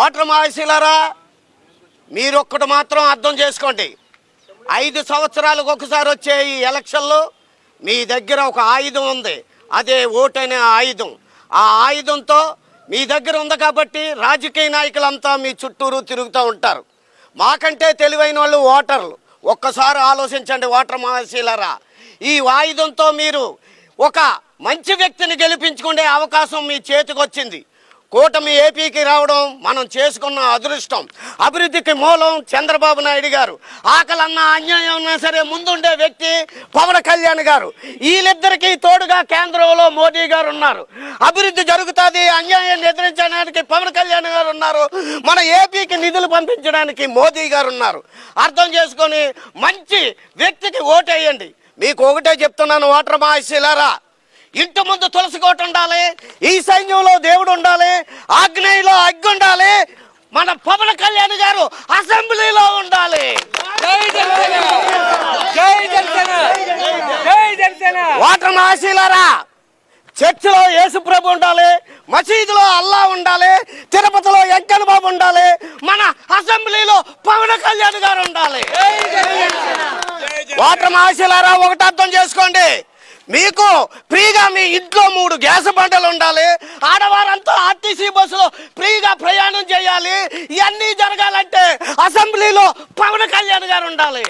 Voter మహాశీలారా, మీరొక్కటి మాత్రం అర్థం చేసుకోండి. 5 సంవత్సరాలకు ఒకసారి వచ్చే ఈ ఎలక్షన్లో మీ దగ్గర ఒక ఆయుధం ఉంది, అదే ఓటనే ఆయుధం. ఆ ఆయుధంతో మీ దగ్గర ఉంది కాబట్టి రాజకీయ నాయకులంతా మీ చుట్టూరు తిరుగుతూ ఉంటారు. మాకంటే తెలివైన వాళ్ళు ఓటర్లు. ఒక్కసారి ఆలోచించండి ఓటర్ మహాశీలారా, ఈ ఆయుధంతో మీరు ఒక మంచి వ్యక్తిని గెలిపించుకునే అవకాశం మీ చేతికి వచ్చింది. కూటమి ఏపీకి రావడం మనం చేసుకున్న అదృష్టం. అభివృద్ధికి మూలం చంద్రబాబు నాయుడు గారు. ఆకలన్నా అన్యాయం ఉన్నా సరే ముందుండే వ్యక్తి పవన్ కళ్యాణ్ గారు. వీళ్ళిద్దరికీ తోడుగా కేంద్రంలో మోదీ గారు ఉన్నారు. అభివృద్ధి జరుగుతుంది, అన్యాయాన్ని ఎదిరించడానికి పవన్ కళ్యాణ్ గారు ఉన్నారు. మన ఏపీకి నిధులు పంపించడానికి మోదీ గారు ఉన్నారు. అర్థం చేసుకొని మంచి వ్యక్తికి ఓటేయండి. మీకు ఒకటే చెప్తున్నాను ఓటర్ మహాశీలారా, ఇంటి ముందు తులసి కోట ఉండాలి, ఈ సైన్యంలో దేవుడు ఉండాలి, ఆగ్నేయంలో అగ్గి ఉండాలి, మన పవన్ కళ్యాణ్ గారు అసెంబ్లీలో ఉండాలి. ఓటర్ మహాశీలారా, చర్చిలో యేసుప్రభు ఉండాలి, మసీదులో అల్లా ఉండాలి, తిరుపతిలో వెంకన్న బాబు ఉండాలి, మన అసెంబ్లీలో పవన్ కళ్యాణ్ గారు ఉండాలి. ఓటర్ మహాశీలారా, ఒకటి అర్థం చేసుకోండి, మీకు ఫ్రీగా మీ ఇంట్లో 3 గ్యాస్ బండలు ఉండాలి, ఆడవారంతా ఆర్టీసీ బస్సులో ఫ్రీగా ప్రయాణం చేయాలి. ఇవన్నీ జరగాలంటే అసెంబ్లీలో పవన్ కళ్యాణ్ గారు ఉండాలి.